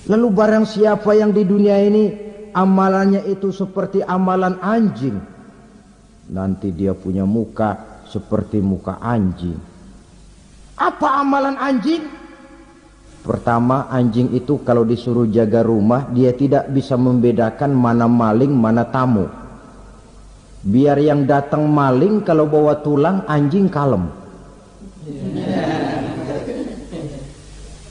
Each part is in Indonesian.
Lalu barang siapa yang di dunia ini amalannya itu seperti amalan anjing, nanti dia punya muka seperti muka anjing. Apa amalan anjing? Pertama, anjing itu kalau disuruh jaga rumah, dia tidak bisa membedakan mana maling, mana tamu. Biar yang datang maling, kalau bawa tulang, anjing kalem.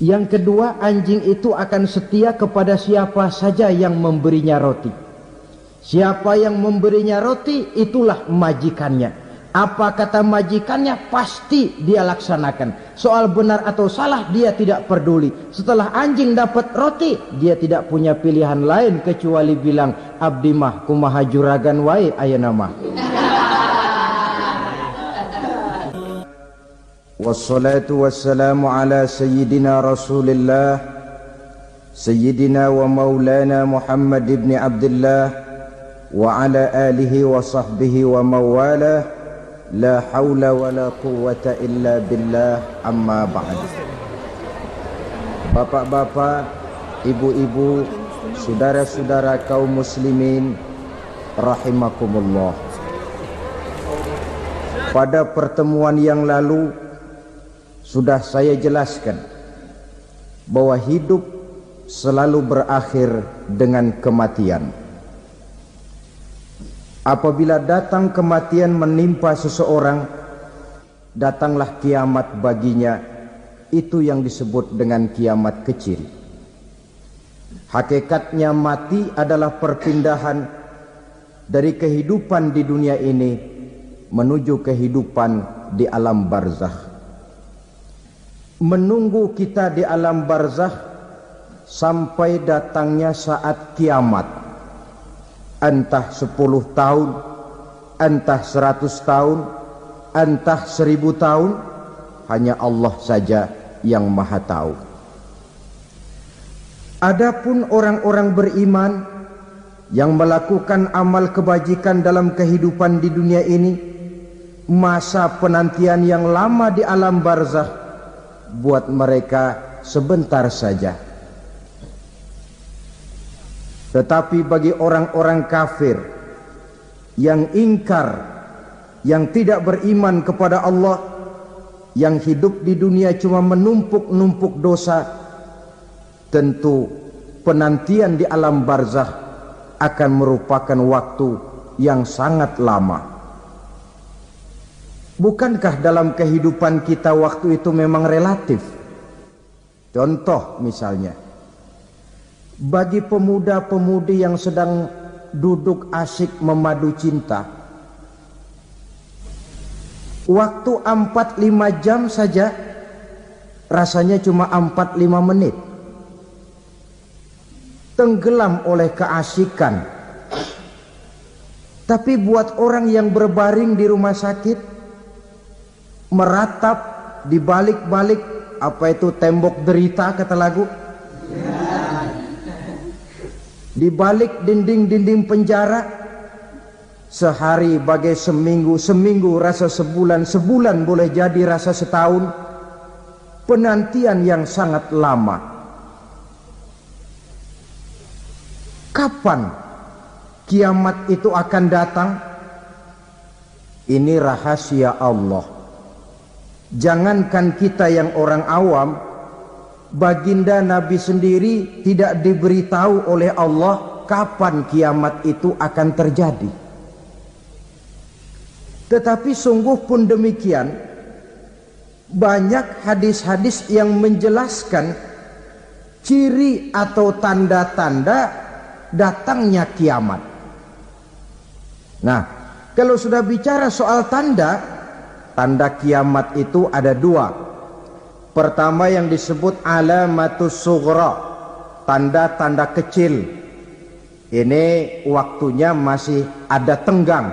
Yang kedua, anjing itu akan setia kepada siapa saja yang memberinya roti. Siapa yang memberinya roti, itulah majikannya. Apa kata majikannya, pasti dia laksanakan. Soal benar atau salah, dia tidak peduli. Setelah anjing dapat roti, dia tidak punya pilihan lain kecuali bilang, abdi mah kumaha juragan wae ayeuna mah. Wassalatu wassalamu ala sayyidina Rasulillah sayyidina wa maulana Muhammad ibn Abdullah wa ala alihi wa sahbihi wa mawalah. La haula wa la quwwata illa billah, amma ba'd. Bapak-bapak, ibu-ibu, saudara-saudara kaum muslimin rahimakumullah. Pada pertemuan yang lalu sudah saya jelaskan bahwa hidup selalu berakhir dengan kematian. Apabila datang kematian menimpa seseorang, datanglah kiamat baginya. Itu yang disebut dengan kiamat kecil. Hakikatnya mati adalah perpindahan dari kehidupan di dunia ini menuju kehidupan di alam barzakh. Menunggu kita di alam barzakh sampai datangnya saat kiamat. Entah 10 tahun, entah 100 tahun, entah 1000 tahun, hanya Allah saja yang maha tahu. Adapun orang-orang beriman yang melakukan amal kebajikan dalam kehidupan di dunia ini, masa penantian yang lama di alam barzakh buat mereka sebentar saja. Tetapi bagi orang-orang kafir yang ingkar, yang tidak beriman kepada Allah, yang hidup di dunia cuma menumpuk-numpuk dosa, tentu penantian di alam barzakh akan merupakan waktu yang sangat lama. Bukankah dalam kehidupan kita waktu itu memang relatif? Contoh misalnya, bagi pemuda-pemudi yang sedang duduk asyik memadu cinta, waktu 4-5 jam saja rasanya cuma 4-5 menit. Tenggelam oleh keasikan. Tapi buat orang yang berbaring di rumah sakit, meratap di balik-balik apa itu tembok derita kata lagu, di balik dinding-dinding penjara, sehari bagai seminggu, seminggu rasa sebulan, sebulan boleh jadi rasa setahun. Penantian yang sangat lama. Kapan kiamat itu akan datang? Ini rahasia Allah. Jangankan kita yang orang awam, baginda Nabi sendiri tidak diberitahu oleh Allah kapan kiamat itu akan terjadi. Tetapi sungguh pun demikian, banyak hadis-hadis yang menjelaskan ciri atau tanda-tanda datangnya kiamat. Nah, kalau sudah bicara soal tanda, tanda kiamat itu ada dua. Pertama yang disebut alamatus sughra, tanda-tanda kecil. Ini waktunya masih ada tenggang.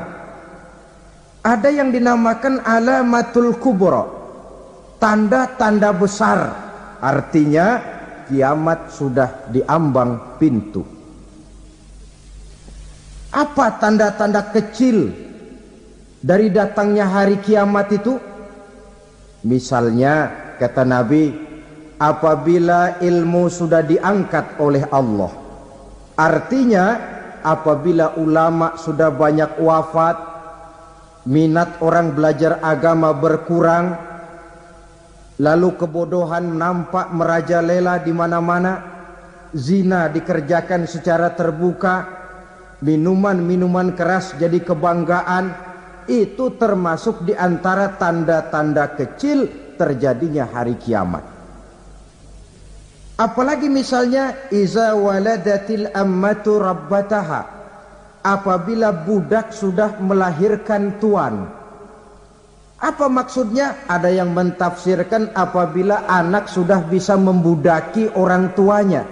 Ada yang dinamakan alamatul kubra, tanda-tanda besar. Artinya kiamat sudah diambang pintu. Apa tanda-tanda kecil dari datangnya hari kiamat itu? Misalnya kata Nabi, apabila ilmu sudah diangkat oleh Allah. Artinya apabila ulama sudah banyak wafat, minat orang belajar agama berkurang, lalu kebodohan nampak merajalela di mana-mana, zina dikerjakan secara terbuka, minuman-minuman keras jadi kebanggaan, itu termasuk di antara tanda-tanda kecil terjadinya hari kiamat. Apalagi misalnya iza waladatil ammatu rabbataha, apabila budak sudah melahirkan tuan. Apa maksudnya? Ada yang mentafsirkan apabila anak sudah bisa membudaki orang tuanya.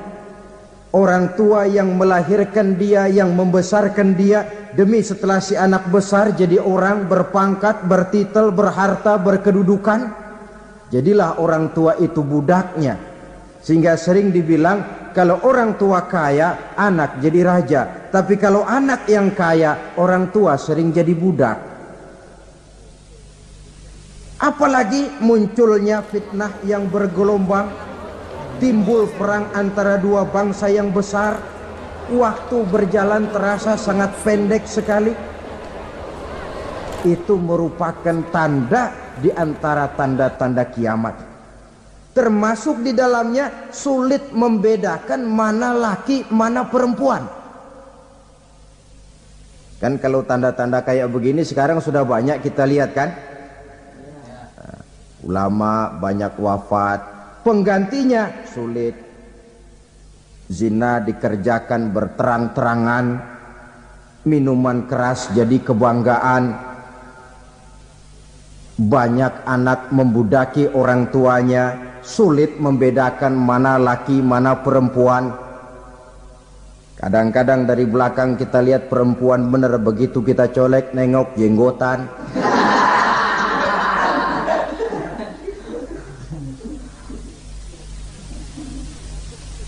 Orang tua yang melahirkan dia, yang membesarkan dia, demi setelah si anak besar jadi orang berpangkat, bertitel, berharta, berkedudukan, jadilah orang tua itu budaknya. Sehingga sering dibilang kalau orang tua kaya, anak jadi raja. Tapi kalau anak yang kaya, orang tua sering jadi budak. Apalagi munculnya fitnah yang bergelombang, timbul perang antara dua bangsa yang besar, waktu berjalan terasa sangat pendek sekali. Itu merupakan tanda di antara tanda-tanda kiamat. Termasuk di dalamnya sulit membedakan mana laki, mana perempuan. Kan kalau tanda-tanda kayak begini sekarang sudah banyak kita lihat kan. Ulama banyak wafat, penggantinya sulit. Zina dikerjakan berterang-terangan, minuman keras jadi kebanggaan, banyak anak membudaki orang tuanya, sulit membedakan mana laki mana perempuan. Kadang-kadang dari belakang kita lihat perempuan bener, begitu kita colek nengok jenggotan.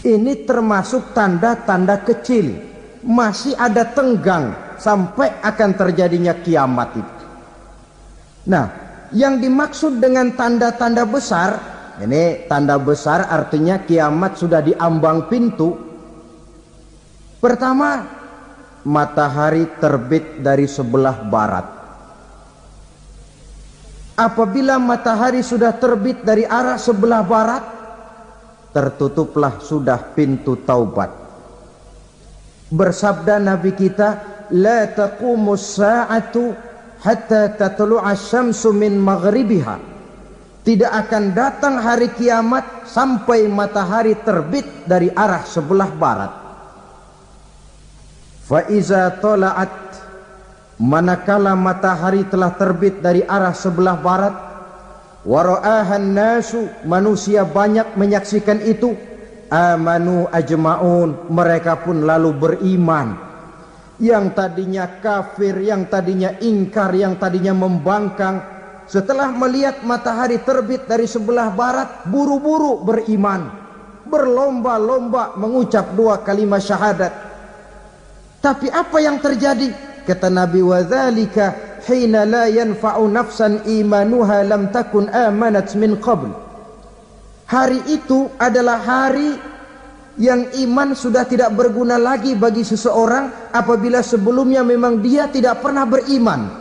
Ini termasuk tanda-tanda kecil, masih ada tenggang sampai akan terjadinya kiamat itu. Nah, yang dimaksud dengan tanda-tanda besar, ini tanda besar artinya kiamat sudah di ambang pintu. Pertama, matahari terbit dari sebelah barat. Apabila matahari sudah terbit dari arah sebelah barat, tertutuplah sudah pintu taubat. Bersabda Nabi kita, la taqumus sa'atu hatta tatlu'a syamsu min maghribiha. Tidak akan datang hari kiamat sampai matahari terbit dari arah sebelah barat. Fa iza tala'at, manakala matahari telah terbit dari arah sebelah barat, wara'ahan nasu, manusia banyak menyaksikan itu, amanu ajma'un, mereka pun lalu beriman. Yang tadinya kafir, yang tadinya ingkar, yang tadinya membangkang, setelah melihat matahari terbit dari sebelah barat, buru-buru beriman, berlomba-lomba mengucap dua kalimat syahadat. Tapi apa yang terjadi? Kata Nabi, wadzalika hina la yanfa'u nafsan imanuha lam takun amanat min qabl. Hari itu adalah hari yang iman sudah tidak berguna lagi bagi seseorang apabila sebelumnya memang dia tidak pernah beriman.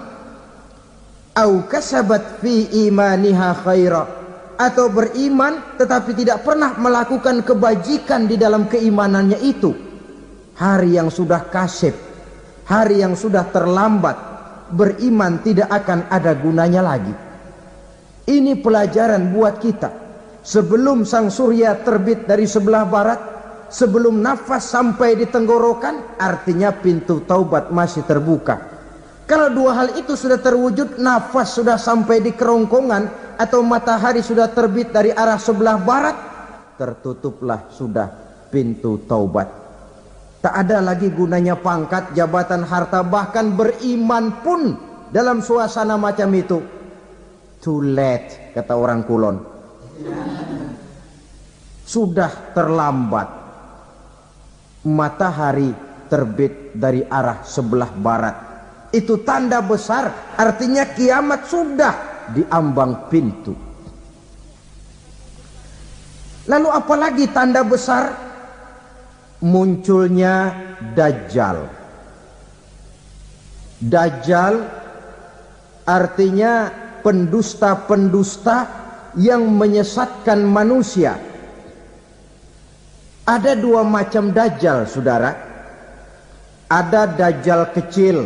Au kasabat fi imaniha khaira, atau beriman tetapi tidak pernah melakukan kebajikan di dalam keimanannya itu. Hari yang sudah kasib, hari yang sudah terlambat, beriman tidak akan ada gunanya lagi. Ini pelajaran buat kita. Sebelum sang surya terbit dari sebelah barat, sebelum nafas sampai di tenggorokan, artinya pintu taubat masih terbuka. Kalau dua hal itu sudah terwujud, nafas sudah sampai di kerongkongan atau matahari sudah terbit dari arah sebelah barat, tertutuplah sudah pintu taubat. Tak ada lagi gunanya pangkat, jabatan, harta, bahkan beriman pun dalam suasana macam itu. Too late, kata orang Kulon. Sudah terlambat. Matahari terbit dari arah sebelah barat. Itu tanda besar, artinya kiamat sudah di ambang pintu. Lalu apalagi tanda besar? Munculnya Dajjal. Dajjal artinya pendusta-pendusta yang menyesatkan manusia. Ada dua macam Dajjal, saudara. Ada Dajjal kecil.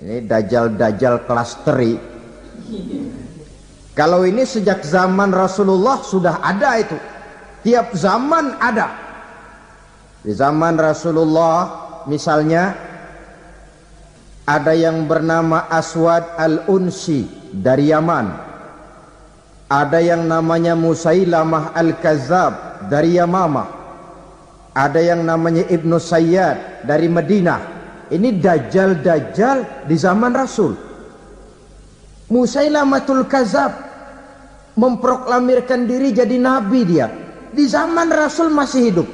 Ini Dajjal kelas teri. Kalau ini sejak zaman Rasulullah sudah ada itu. Tiap zaman ada. Di zaman Rasulullah misalnya ada yang bernama Aswad al-Unsi dari Yaman. Ada yang namanya Musailamah al-Kazzab dari Yamamah. Ada yang namanya Ibnu Sayyad dari Madinah. Ini Dajjal di zaman Rasul. Musailamatul Kazzab memproklamirkan diri jadi nabi dia. Di zaman Rasul masih hidup.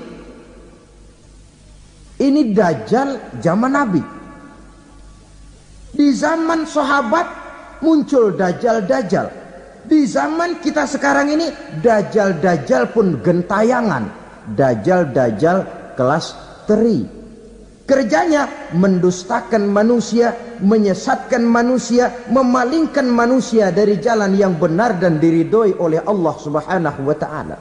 Ini Dajjal zaman Nabi. Di zaman sahabat muncul Dajjal. Di zaman kita sekarang ini Dajjal pun gentayangan. Dajjal kelas teri. Kerjanya mendustakan manusia, menyesatkan manusia, memalingkan manusia dari jalan yang benar dan diridhoi oleh Allah Subhanahu wa taala.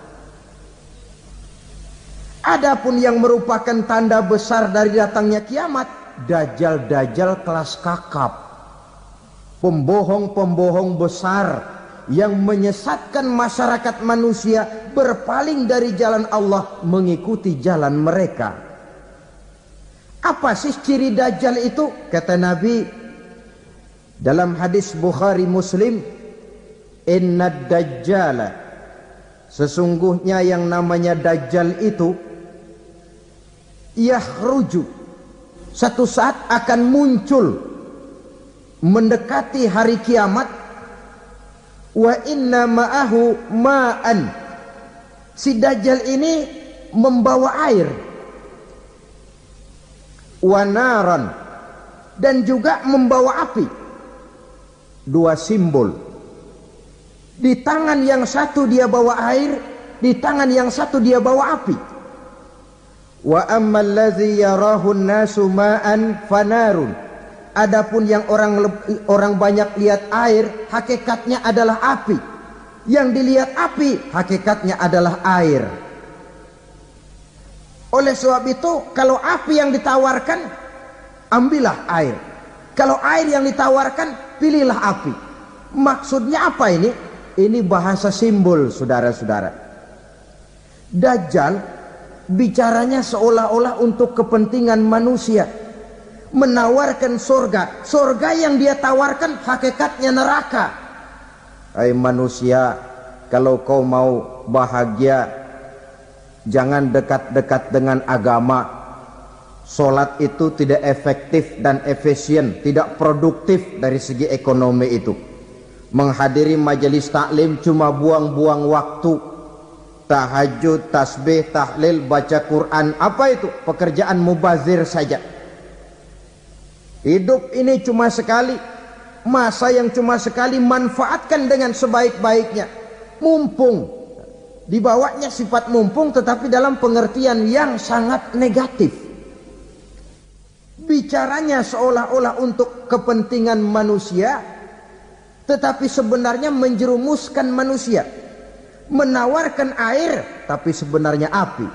Adapun yang merupakan tanda besar dari datangnya kiamat, Dajjal kelas kakap. Pembohong-pembohong besar yang menyesatkan masyarakat manusia berpaling dari jalan Allah mengikuti jalan mereka. Apa sih ciri Dajjal itu? Kata Nabi dalam hadis Bukhari Muslim, "Inna Dajjala", sesungguhnya yang namanya Dajjal itu yakhruju, satu saat akan muncul mendekati hari kiamat. Wa inna ma'ahu ma'an, si Dajjal ini membawa air. Wa naran, dan juga membawa api. Dua simbol. Di tangan yang satu dia bawa air, di tangan yang satu dia bawa api. Wa ammal ladzi yarahu an-nasu ma'an fanarun. Adapun yang orang banyak lihat air, hakikatnya adalah api. Yang dilihat api, hakikatnya adalah air. Oleh sebab itu, kalau api yang ditawarkan, ambillah air. Kalau air yang ditawarkan, pilihlah api. Maksudnya apa ini? Ini bahasa simbol, saudara-saudara. Dajjal bicaranya seolah-olah untuk kepentingan manusia, menawarkan surga. Surga yang dia tawarkan hakikatnya neraka. Hai manusia, kalau kau mau bahagia, jangan dekat-dekat dengan agama. Solat itu tidak efektif dan efisien, tidak produktif dari segi ekonomi itu. Menghadiri majelis taklim cuma buang-buang waktu. Tahajud, tasbih, tahlil, baca Quran, apa itu? Pekerjaan mubazir saja. Hidup ini cuma sekali, masa yang cuma sekali, manfaatkan dengan sebaik-baiknya. Mumpung, dibawanya sifat mumpung tetapi dalam pengertian yang sangat negatif. Bicaranya seolah-olah untuk kepentingan manusia, tetapi sebenarnya menjerumuskan manusia. Menawarkan air tapi sebenarnya api,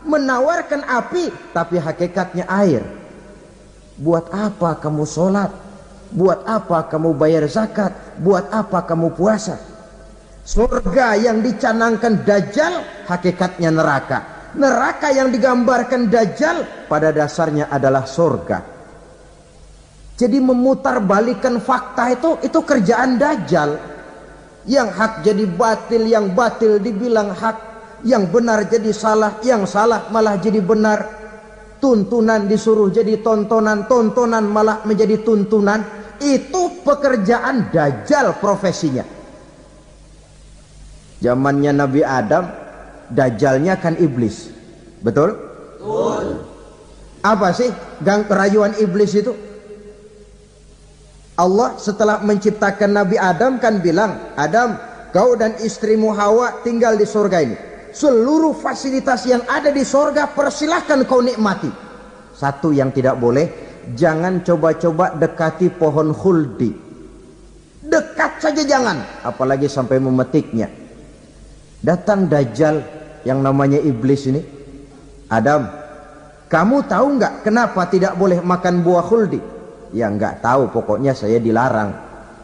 menawarkan api tapi hakikatnya air. Buat apa kamu sholat? Buat apa kamu bayar zakat? Buat apa kamu puasa? Surga yang dicanangkan Dajjal hakikatnya neraka. Neraka yang digambarkan Dajjal pada dasarnya adalah surga. Jadi memutarbalikkan fakta itu kerjaan Dajjal. Yang hak jadi batil, yang batil dibilang hak, yang benar jadi salah, yang salah malah jadi benar. Tuntunan disuruh jadi tontonan, tontonan malah menjadi tuntunan. Itu pekerjaan Dajjal profesinya. Zamannya Nabi Adam, Dajjalnya kan iblis. Betul? Betul. Apa sih rayuan iblis itu? Allah setelah menciptakan Nabi Adam kan bilang, Adam, kau dan istrimu Hawa tinggal di surga ini. seluruh fasilitas yang ada di sorga persilahkan kau nikmati. Satu yang tidak boleh, jangan coba-coba dekati pohon khuldi. Dekat saja jangan, apalagi sampai memetiknya. Datang Dajjal yang namanya iblis ini. Adam, kamu tahu nggak kenapa tidak boleh makan buah khuldi? Ya nggak tahu, pokoknya saya dilarang.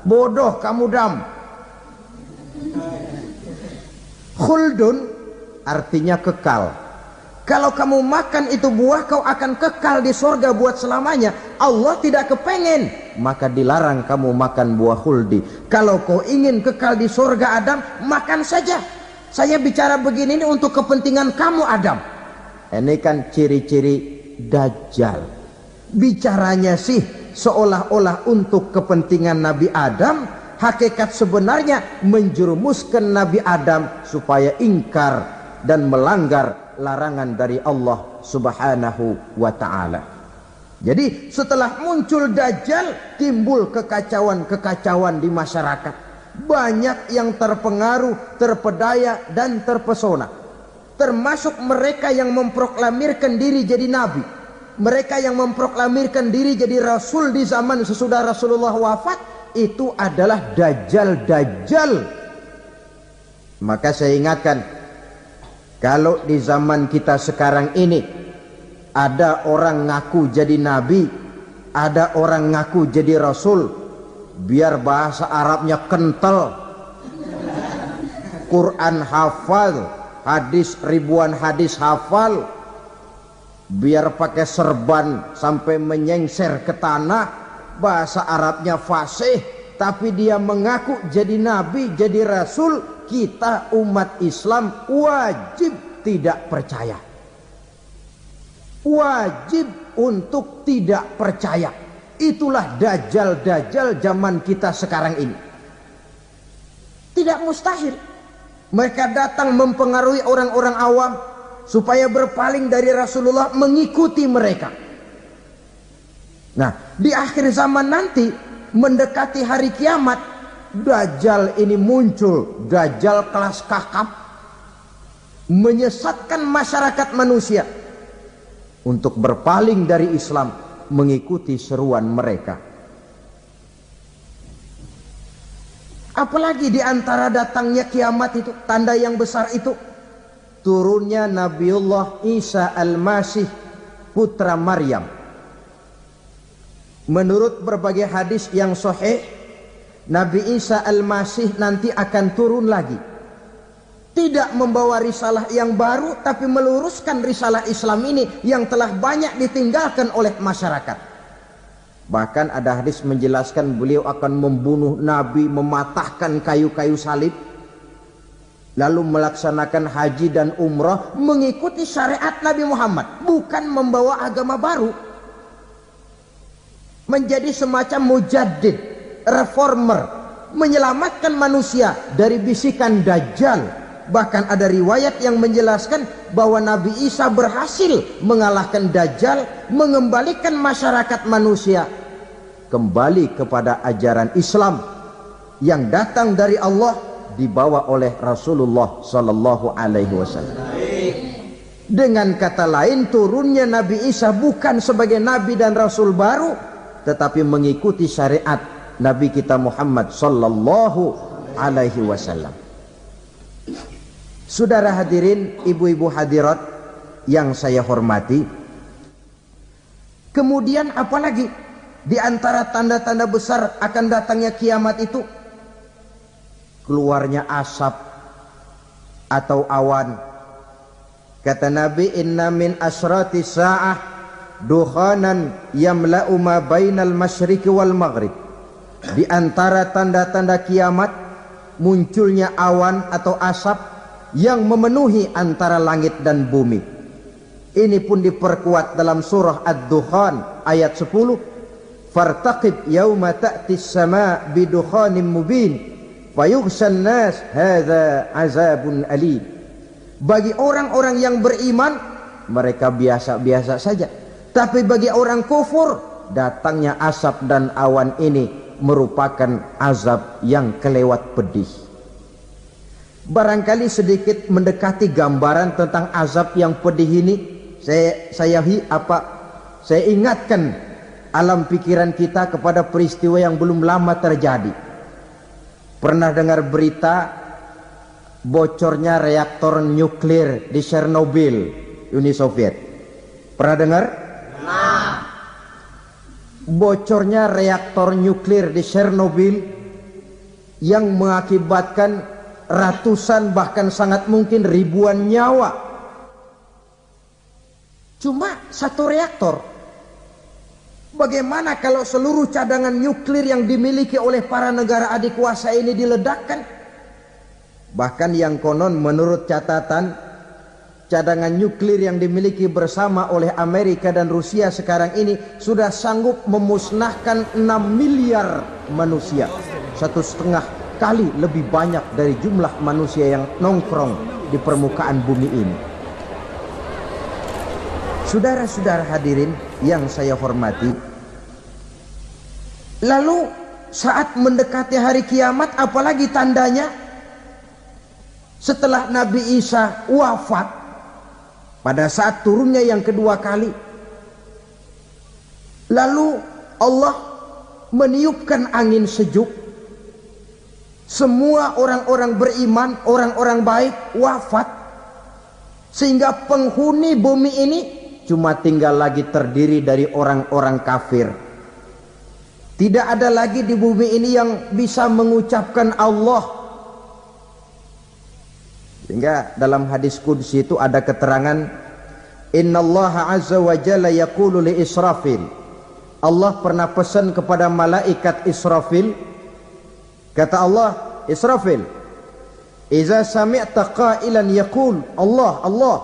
Bodoh kamu, Dam. Khuldun artinya kekal. Kalau kamu makan itu buah, kau akan kekal di sorga buat selamanya. Allah tidak kepengen, maka dilarang kamu makan buah khuldi. Kalau kau ingin kekal di sorga, Adam, makan saja. Saya bicara begini ini untuk kepentingan kamu, Adam. Ini kan ciri-ciri Dajjal. Bicaranya sih seolah-olah untuk kepentingan Nabi Adam, hakikat sebenarnya menjerumuskan Nabi Adam supaya ingkar dan melanggar larangan dari Allah Subhanahu wa ta'ala. Jadi setelah muncul Dajjal, timbul kekacauan-kekacauan di masyarakat. Banyak yang terpengaruh, terpedaya dan terpesona, termasuk mereka yang memproklamirkan diri jadi nabi, mereka yang memproklamirkan diri jadi rasul di zaman sesudah Rasulullah wafat. Itu adalah Dajjal. Maka saya ingatkan, kalau di zaman kita sekarang ini ada orang ngaku jadi nabi, ada orang ngaku jadi rasul, biar bahasa Arabnya kental, Quran hafal, hadis ribuan hadis hafal, biar pakai serban sampai menyengser ke tanah, bahasa Arabnya fasih, tapi dia mengaku jadi nabi, jadi rasul, kita umat Islam wajib tidak percaya. Wajib untuk tidak percaya. Itulah Dajjal zaman kita sekarang ini. Tidak mustahil mereka datang mempengaruhi orang-orang awam supaya berpaling dari Rasulullah, mengikuti mereka. Nah, di akhir zaman nanti, mendekati hari kiamat, Dajjal ini muncul. Dajjal kelas kakap, menyesatkan masyarakat manusia untuk berpaling dari Islam, mengikuti seruan mereka. Apalagi di antara datangnya kiamat itu, tanda yang besar itu, turunnya Nabiullah Isa Al-Masih, putra Maryam. Menurut berbagai hadis yang sahih, Nabi Isa Al-Masih nanti akan turun lagi. Tidak membawa risalah yang baru, tapi meluruskan risalah Islam ini yang telah banyak ditinggalkan oleh masyarakat. Bahkan ada hadis menjelaskan beliau akan membunuh Nabi, mematahkan kayu-kayu salib, lalu melaksanakan haji dan umrah mengikuti syariat Nabi Muhammad, bukan membawa agama baru. Menjadi semacam mujaddid, reformer, menyelamatkan manusia dari bisikan Dajjal. Bahkan ada riwayat yang menjelaskan bahwa Nabi Isa berhasil mengalahkan Dajjal, mengembalikan masyarakat manusia kembali kepada ajaran Islam yang datang dari Allah, dibawa oleh Rasulullah sallallahu alaihi wasallam. Dengan kata lain, turunnya Nabi Isa bukan sebagai nabi dan rasul baru, tetapi mengikuti syariat Nabi kita Muhammad sallallahu alaihi wasallam. Saudara hadirin, ibu-ibu hadirat yang saya hormati, kemudian apalagi di antara tanda-tanda besar akan datangnya kiamat itu? Keluarnya asap atau awan. Kata Nabi, inna min asrati sa'ah dukhanan yamla'u ma bainal masyriqi wal maghrib. Di antara tanda-tanda kiamat, munculnya awan atau asap yang memenuhi antara langit dan bumi. Ini pun diperkuat dalam surah Ad-Dukhan ayat 10. Fartaqib yauma ta'ti as-sama' bidukhanin mubin fayughshan nas hadza azabun alim. Bagi orang-orang yang beriman, mereka biasa-biasa saja. Tapi bagi orang kufur, datangnya asap dan awan ini merupakan azab yang kelewat pedih. Barangkali sedikit mendekati gambaran tentang azab yang pedih ini. Saya ingatkan alam pikiran kita kepada peristiwa yang belum lama terjadi. Pernah dengar berita bocornya reaktor nuklir di Chernobyl, Uni Soviet? Pernah dengar? Nah. Bocornya reaktor nuklir di Chernobyl yang mengakibatkan ratusan bahkan sangat mungkin ribuan nyawa. Cuma satu reaktor. Bagaimana kalau seluruh cadangan nuklir yang dimiliki oleh para negara adik kuasa ini diledakkan? Bahkan yang konon menurut catatan, cadangan nuklir yang dimiliki bersama oleh Amerika dan Rusia sekarang ini sudah sanggup memusnahkan 6 miliar manusia. 1,5 kali lebih banyak dari jumlah manusia yang nongkrong di permukaan bumi ini. Saudara-saudara hadirin yang saya hormati, lalu saat mendekati hari kiamat, apalagi tandanya? Setelah Nabi Isa wafat, pada saat turunnya yang kedua kali, lalu Allah meniupkan angin sejuk. Semua orang-orang beriman, orang-orang baik wafat, sehingga penghuni bumi ini cuma tinggal lagi terdiri dari orang-orang kafir. Tidak ada lagi di bumi ini yang bisa mengucapkan Allah. Sehingga dalam hadis qudsi itu ada keterangan, innallaha azza wa jalla yaqulu li Israfil. Allah pernah pesan kepada malaikat Israfil. Kata Allah, Israfil, iza sami'ta qailan yaqul Allah Allah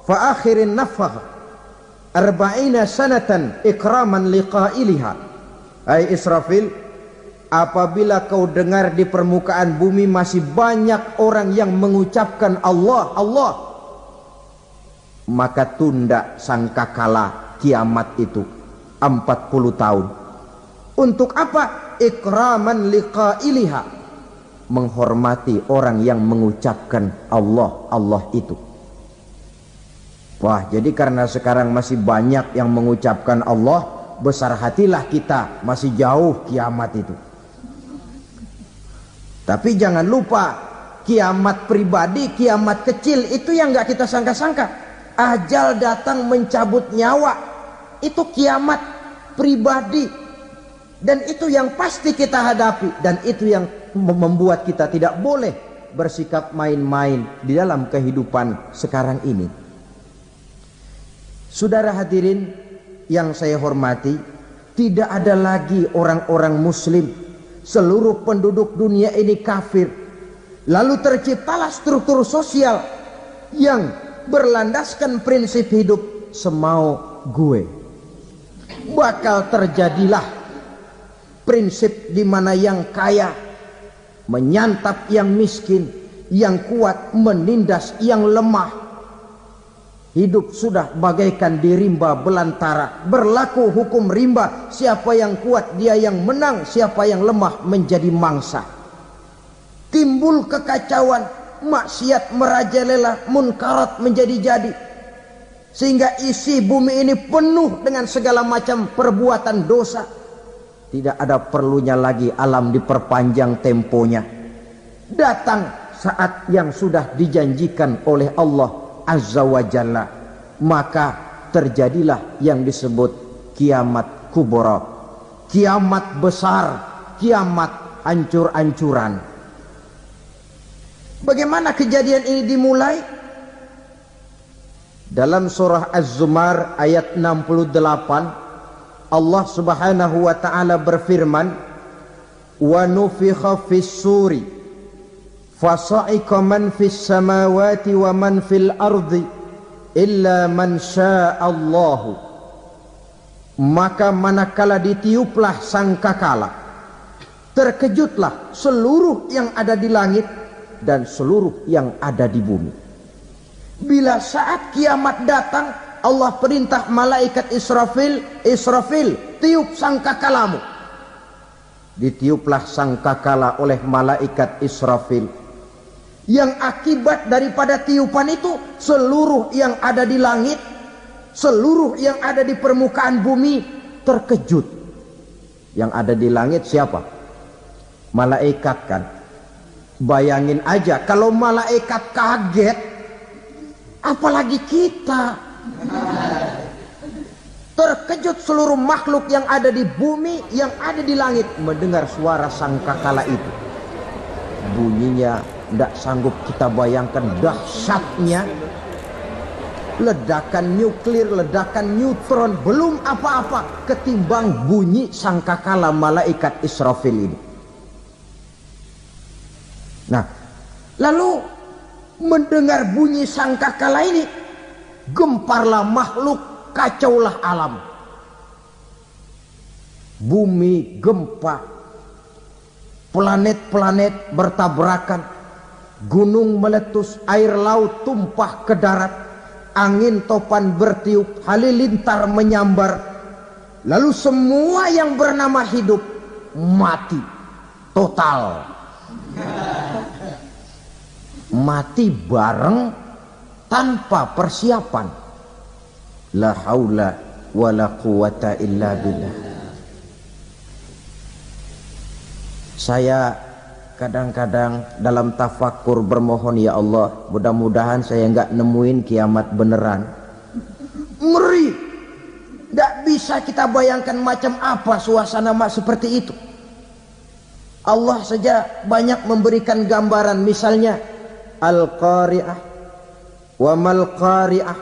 fa akhirin nafakh 40 sanatan ikraman liqailiha. Hai Israfil, apabila kau dengar di permukaan bumi masih banyak orang yang mengucapkan Allah Allah, maka tunda sangkakala kiamat itu 40 tahun. Untuk apa? Ikraman liqailiha, menghormati orang yang mengucapkan Allah Allah itu. Wah, jadi karena sekarang masih banyak yang mengucapkan Allah, besar hatilah kita, masih jauh kiamat itu. Tapi jangan lupa, kiamat pribadi, kiamat kecil itu yang nggak kita sangka-sangka. Ajal datang mencabut nyawa, itu kiamat pribadi. Dan itu yang pasti kita hadapi, dan itu yang membuat kita tidak boleh bersikap main-main di dalam kehidupan sekarang ini. Saudara hadirin yang saya hormati, tidak ada lagi orang-orang muslim. Seluruh penduduk dunia ini kafir. Lalu terciptalah struktur sosial yang berlandaskan prinsip hidup semau gue. Bakal terjadilah prinsip di mana yang kaya menyantap yang miskin, yang kuat menindas yang lemah. Hidup sudah bagaikan di rimba belantara, berlaku hukum rimba. Siapa yang kuat dia yang menang, siapa yang lemah menjadi mangsa. Timbul kekacauan, maksiat merajalela, munkarat menjadi-jadi, sehingga isi bumi ini penuh dengan segala macam perbuatan dosa. Tidak ada perlunya lagi alam diperpanjang temponya. Datang saat yang sudah dijanjikan oleh Allah Azza wa Jalla, maka terjadilah yang disebut kiamat kubra, kiamat besar, kiamat hancur-hancuran. Bagaimana kejadian ini dimulai? Dalam surah Az-Zumar ayat 68, Allah Subhanahu wa taala berfirman, "Wa nufikha fis-suri fasa'iqa man fis samawati wa man fil ardi illa man sya'allahu." Maka manakala ditiuplah sangkakala, terkejutlah seluruh yang ada di langit dan seluruh yang ada di bumi. Bila saat kiamat datang, Allah perintah malaikat Israfil, Israfil, tiup sangkakalamu. Ditiuplah sangkakala oleh malaikat Israfil. Yang akibat daripada tiupan itu, seluruh yang ada di langit, seluruh yang ada di permukaan bumi terkejut. Yang ada di langit siapa? Malaikat kan. Bayangin aja kalau malaikat kaget, apalagi kita. Terkejut seluruh makhluk yang ada di bumi, yang ada di langit mendengar suara sangkakala itu. Bunyinya tidak sanggup kita bayangkan dahsyatnya. Ledakan nuklir, ledakan neutron, belum apa-apa ketimbang bunyi sangkakala malaikat Israfil ini. Nah, lalu mendengar bunyi sangkakala ini, gemparlah makhluk, kacaulah alam. Bumi gempa, planet-planet bertabrakan, gunung meletus, air laut tumpah ke darat, angin topan bertiup, halilintar menyambar. Lalu semua yang bernama hidup mati total. Mati bareng tanpa persiapan. La haula wala quwata illa billah. Saya kadang-kadang dalam tafakur bermohon, ya Allah, mudah-mudahan saya enggak nemuin kiamat beneran. Ngeri. Tidak bisa kita bayangkan macam apa suasana seperti itu. Allah saja banyak memberikan gambaran, misalnya Al-Qari'ah, wa mal qari'ah,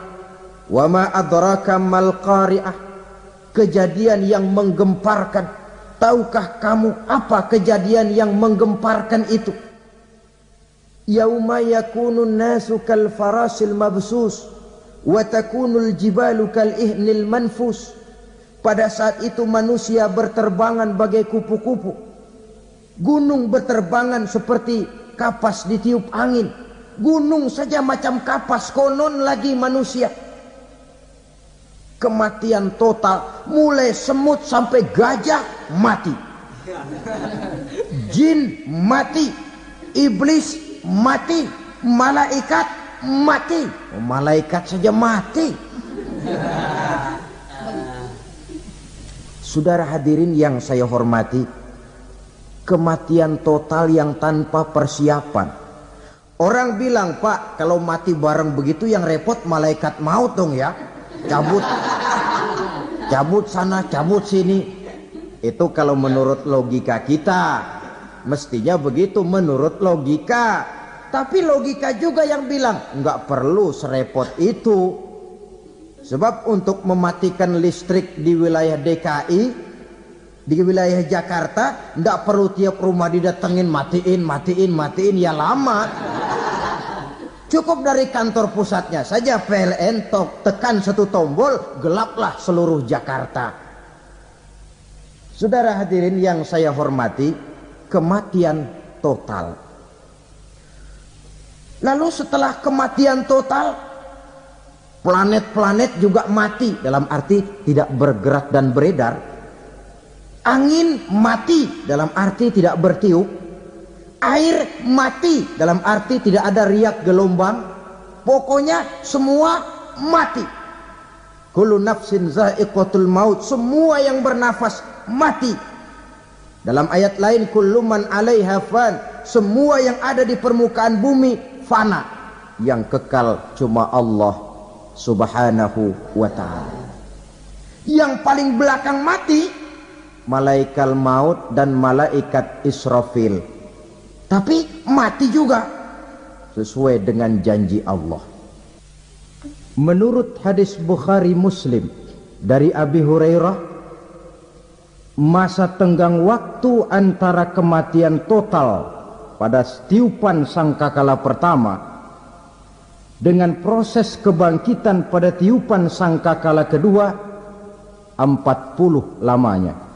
wa ma adraka mal qari'ah. Kejadian yang menggemparkan. Tahukah kamu apa kejadian yang menggemparkan itu? Yauma yakunun nasu kal farasil mabsus wa takunul jibalu kal ihnil manfus. Pada saat itu manusia berterbangan bagai kupu-kupu, gunung berterbangan seperti kapas ditiup angin. Gunung saja macam kapas, konon lagi manusia. Kematian total, mulai semut sampai gajah mati, jin mati, iblis mati, malaikat mati. Malaikat saja mati. Saudara hadirin yang saya hormati, kematian total yang tanpa persiapan. Orang bilang, Pak, kalau mati bareng begitu yang repot malaikat maut dong ya. Cabut sana, cabut sini. Itu kalau menurut logika kita, mestinya begitu menurut logika. Tapi logika juga yang bilang nggak perlu serepot itu. Sebab untuk mematikan listrik di wilayah DKI, di wilayah Jakarta, nggak perlu tiap rumah didatengin matiin ya lama. Cukup dari kantor pusatnya saja PLN, tekan satu tombol, gelaplah seluruh Jakarta. Saudara hadirin yang saya hormati, kematian total. Lalu setelah kematian total, planet-planet juga mati, dalam arti tidak bergerak dan beredar. Angin mati, dalam arti tidak bertiup. Air mati, dalam arti tidak ada riak gelombang. Pokoknya semua mati. Kullu nafsin za'iqatul maut, semua yang bernafas mati. Dalam ayat lain, kullu man 'alaiha fan, semua yang ada di permukaan bumi fana. Yang kekal cuma Allah Subhanahu wa ta'ala. Yang paling belakang mati malaikat maut dan malaikat Israfil. Tapi mati juga sesuai dengan janji Allah. Menurut hadis Bukhari Muslim dari Abi Hurairah, masa tenggang waktu antara kematian total pada tiupan sangkakala pertama dengan proses kebangkitan pada tiupan sangkakala kedua 40 lamanya.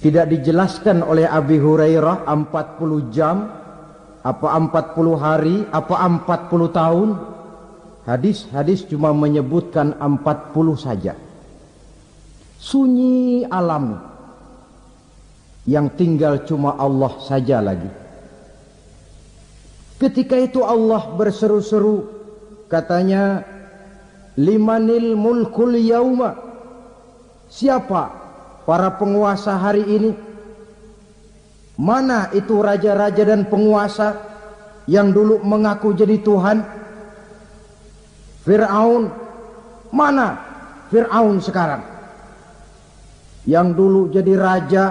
Tidak dijelaskan oleh Abi Hurairah 40 jam, apa 40 hari, apa 40 tahun. Hadis-hadis cuma menyebutkan 40 saja. Sunyi alam, yang tinggal cuma Allah saja lagi. Ketika itu Allah berseru-seru, katanya, limanil mulkul yauma, siapa para penguasa hari ini? Mana itu raja-raja dan penguasa yang dulu mengaku jadi Tuhan? Fir'aun, mana Fir'aun sekarang? Yang dulu jadi raja,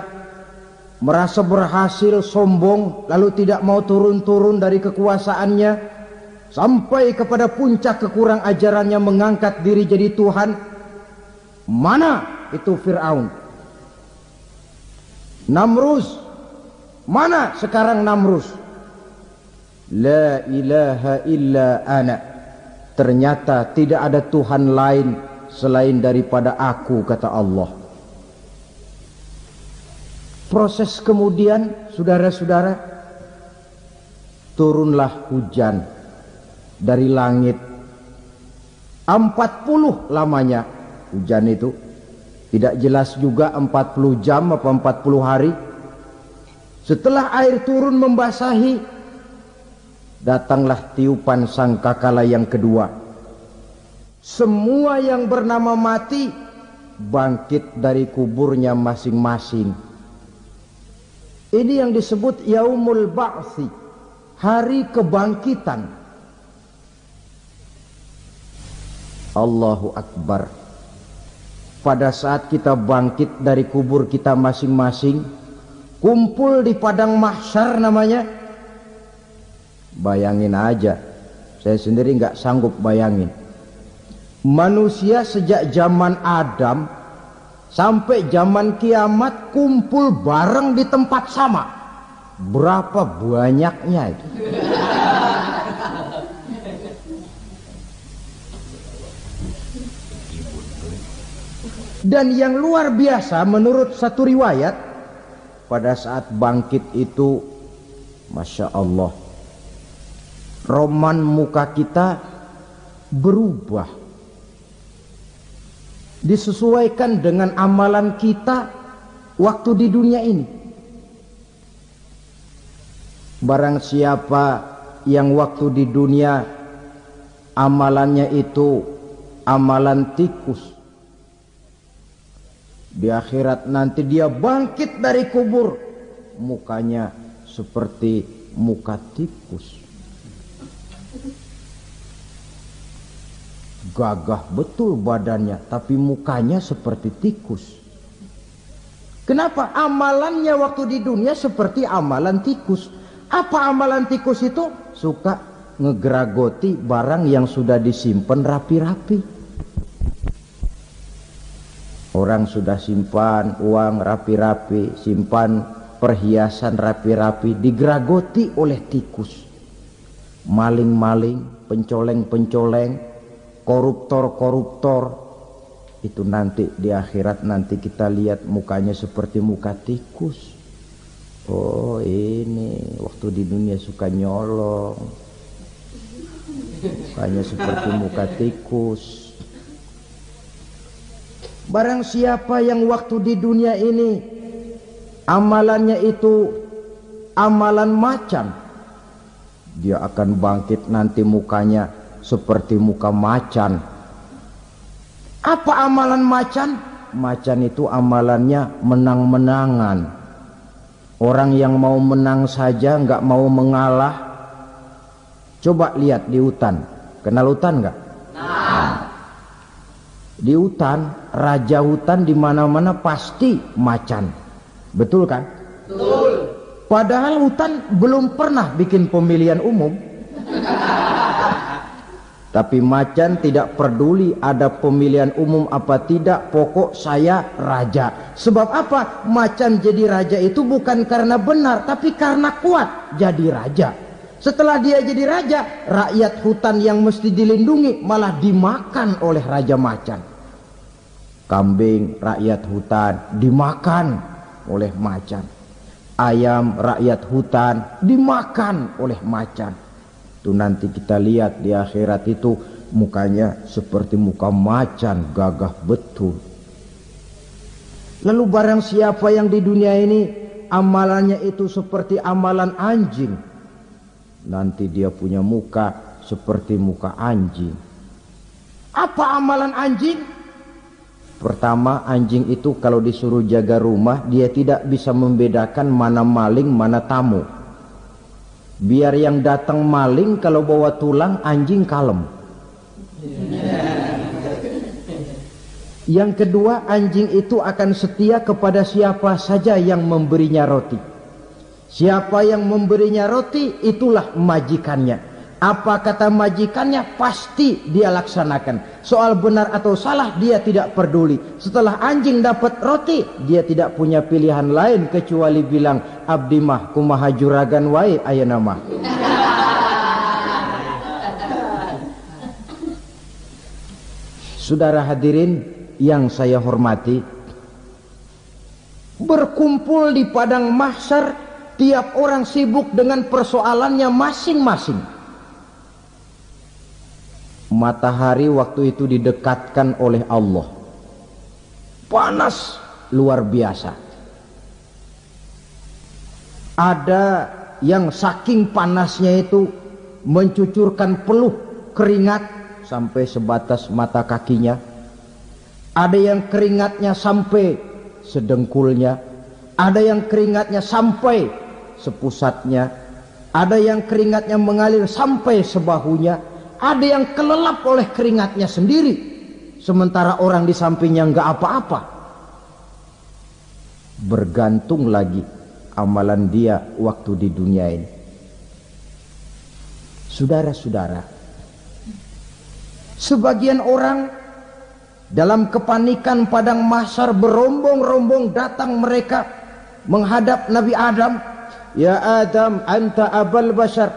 merasa berhasil, sombong, lalu tidak mau turun-turun dari kekuasaannya, sampai kepada puncak kekurang ajarannya mengangkat diri jadi Tuhan. Mana itu Fir'aun? Namrus, mana sekarang Namrus? La ilaha illa ana, ternyata tidak ada Tuhan lain selain daripada aku, kata Allah. Proses kemudian, saudara-saudara, turunlah hujan dari langit. 40 lamanya hujan itu, tidak jelas juga 40 jam apa 40 hari. Setelah air turun membasahi, datanglah tiupan sangkakala yang kedua. Semua yang bernama mati bangkit dari kuburnya masing-masing. Ini yang disebut Yaumul Ba'thi, hari kebangkitan. Allahu Akbar. Pada saat kita bangkit dari kubur kita masing-masing, kumpul di padang mahsyar namanya. Bayangin aja, saya sendiri nggak sanggup bayangin. Manusia sejak zaman Adam sampai zaman kiamat kumpul bareng di tempat sama. Berapa banyaknya itu? Dan yang luar biasa menurut satu riwayat, pada saat bangkit itu, Masya Allah, roman muka kita berubah, disesuaikan dengan amalan kita waktu di dunia ini. Barang siapa yang waktu di dunia amalannya itu amalan tikus, di akhirat nanti dia bangkit dari kubur, mukanya seperti muka tikus. Gagah betul badannya, tapi mukanya seperti tikus. Kenapa? Amalannya waktu di dunia seperti amalan tikus. Apa amalan tikus itu? Suka ngegeragoti barang yang sudah disimpan rapi-rapi. Orang sudah simpan uang rapi-rapi, simpan perhiasan rapi-rapi, digeragoti oleh tikus. Maling-maling, pencoleng-pencoleng, koruptor-koruptor, itu nanti di akhirat nanti kita lihat mukanya seperti muka tikus. Oh, ini waktu di dunia suka nyolong, mukanya seperti muka tikus. Barang siapa yang waktu di dunia ini amalannya itu amalan macan, dia akan bangkit nanti mukanya seperti muka macan. Apa amalan macan? Macan itu amalannya menang-menangan. Orang yang mau menang saja nggak mau mengalah. Coba lihat di hutan. Kenal hutan nggak? Nah. Di hutan, raja hutan di mana-mana pasti macan. Betul kan? Betul. Padahal hutan belum pernah bikin pemilihan umum. Tapi macan tidak peduli ada pemilihan umum apa tidak, pokok saya raja. Sebab apa? Macan jadi raja itu bukan karena benar, tapi karena kuat jadi raja. Setelah dia jadi raja, rakyat hutan yang mesti dilindungi malah dimakan oleh raja macan. Kambing rakyat hutan dimakan oleh macan. Ayam rakyat hutan dimakan oleh macan. Itu nanti kita lihat di akhirat itu mukanya seperti muka macan, gagah betul. Lalu barang siapa yang di dunia ini amalannya itu seperti amalan anjing, nanti dia punya muka seperti muka anjing. Apa amalan anjing? Pertama, anjing itu kalau disuruh jaga rumah, dia tidak bisa membedakan mana maling mana tamu. Biar yang datang maling, kalau bawa tulang, anjing kalem. Yang kedua, anjing itu akan setia kepada siapa saja yang memberinya roti. Siapa yang memberinya roti, itulah majikannya. Apa kata majikannya, pasti dia laksanakan. Soal benar atau salah, dia tidak peduli. Setelah anjing dapat roti, dia tidak punya pilihan lain kecuali bilang, abdi mah kumaha juragan wae ayeuna mah. Saudara hadirin yang saya hormati, berkumpul di padang mahsyar, tiap orang sibuk dengan persoalannya masing-masing. Matahari waktu itu didekatkan oleh Allah, panas luar biasa. Ada yang saking panasnya itu mencucurkan peluh keringat sampai sebatas mata kakinya. Ada yang keringatnya sampai sedengkulnya, ada yang keringatnya sampai sepusatnya, ada yang keringatnya mengalir sampai sebahunya, ada yang kelelap oleh keringatnya sendiri, sementara orang di sampingnya enggak apa-apa. Bergantung lagi amalan dia waktu di dunia ini. Saudara-saudara, sebagian orang dalam kepanikan padang mahsyar berombong-rombong datang mereka menghadap Nabi Adam. Ya Adam, anta abal bashar.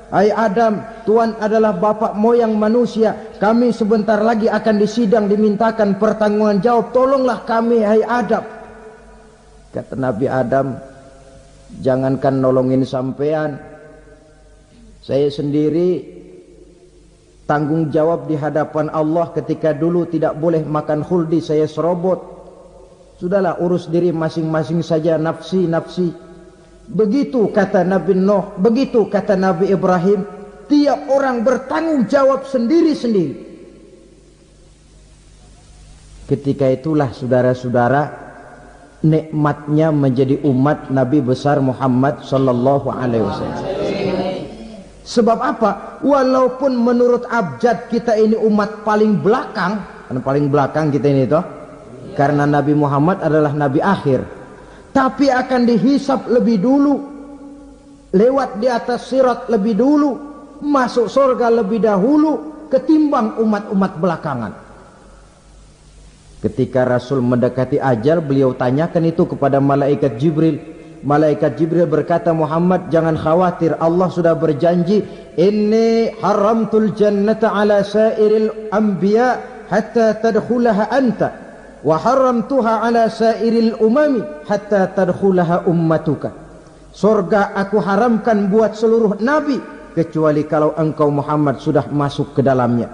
Hai Adam, Tuhan adalah bapak moyang manusia. Kami sebentar lagi akan disidang, dimintakan pertanggungan jawab. Tolonglah kami, hai Adam. Kata Nabi Adam, jangankan nolongin sampean, saya sendiri tanggung jawab di hadapan Allah. Ketika dulu tidak boleh makan khuldi, saya serobot. Sudahlah, urus diri masing-masing saja, nafsi. Begitu kata Nabi Nuh, begitu kata Nabi Ibrahim. Tiap orang bertanggung jawab sendiri-sendiri. Ketika itulah saudara-saudara, nikmatnya menjadi umat Nabi besar Muhammad sallallahu alaihi wasallam. Sebab apa? Walaupun menurut abjad kita ini umat paling belakang, kan paling belakang kita ini toh, karena Nabi Muhammad adalah Nabi akhir, tapi akan dihisap lebih dulu, lewat di atas sirat lebih dulu, masuk surga lebih dahulu ketimbang umat-umat belakangan. Ketika Rasul mendekati ajal, beliau tanyakan itu kepada malaikat Jibril. Malaikat Jibril berkata, Muhammad jangan khawatir, Allah sudah berjanji, inni haramtul jannata ala sairil anbiya hatta tadkhulaha anta, wa haramtuha ala sairil umami hatta tadkhulaha ummatuka. Surga aku haramkan buat seluruh nabi kecuali kalau engkau Muhammad sudah masuk ke dalamnya,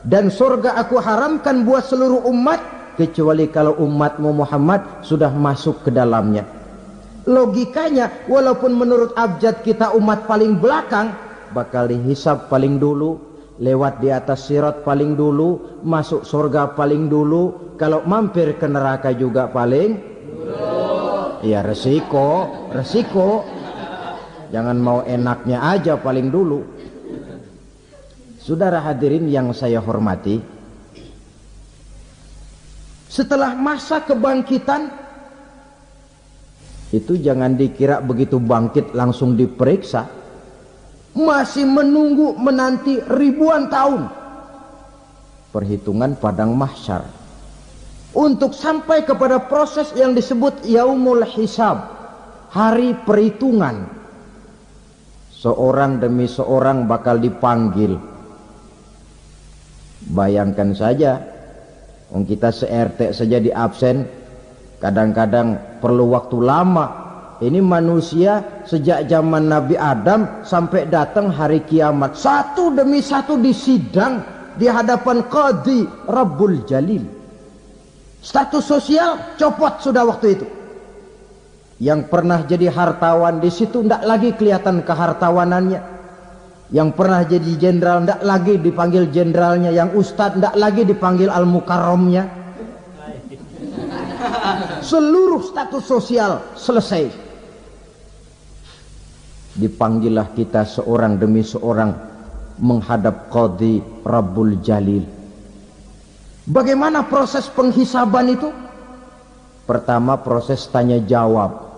dan surga aku haramkan buat seluruh umat kecuali kalau umatmu Muhammad sudah masuk ke dalamnya. Logikanya, walaupun menurut abjad kita umat paling belakang, bakal dihisab paling dulu, lewat di atas sirat paling dulu, masuk surga paling dulu, kalau mampir ke neraka juga paling dulu. Ya resiko. Jangan mau enaknya aja paling dulu. Saudara hadirin yang saya hormati, setelah masa kebangkitan itu jangan dikira begitu bangkit langsung diperiksa. Masih menunggu menanti ribuan tahun perhitungan padang mahsyar untuk sampai kepada proses yang disebut yaumul hisab, hari perhitungan. Seorang demi seorang bakal dipanggil. Bayangkan saja, kita se-RT saja di absen, kadang-kadang perlu waktu lama. Ini manusia sejak zaman Nabi Adam sampai datang hari kiamat, satu demi satu disidang di hadapan Qadi Rabbul Jalil. Status sosial copot sudah waktu itu. Yang pernah jadi hartawan di situ tidak lagi kelihatan kehartawanannya. Yang pernah jadi jenderal ndak lagi dipanggil jenderalnya, yang ustadz ndak lagi dipanggil al-mukarramnya. Seluruh status sosial selesai. Dipanggillah kita seorang demi seorang menghadap Qadhi Rabbul Jalil. Bagaimana proses penghisaban itu? Pertama, proses tanya jawab.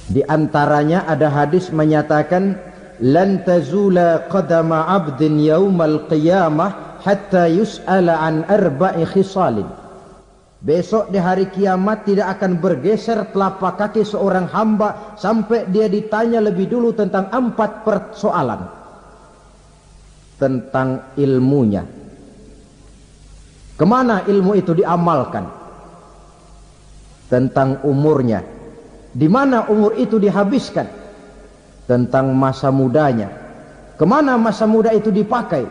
Di antaranya ada hadis menyatakan lan tazula qadama 'abdin yaumal qiyamah hatta yus'ala an arba'i khisalin. Besok di hari kiamat tidak akan bergeser telapak kaki seorang hamba sampai dia ditanya lebih dulu tentang 4 persoalan. Tentang ilmunya. Kemana ilmu itu diamalkan? Tentang umurnya. Di mana umur itu dihabiskan? Tentang masa mudanya. Kemana masa muda itu dipakai?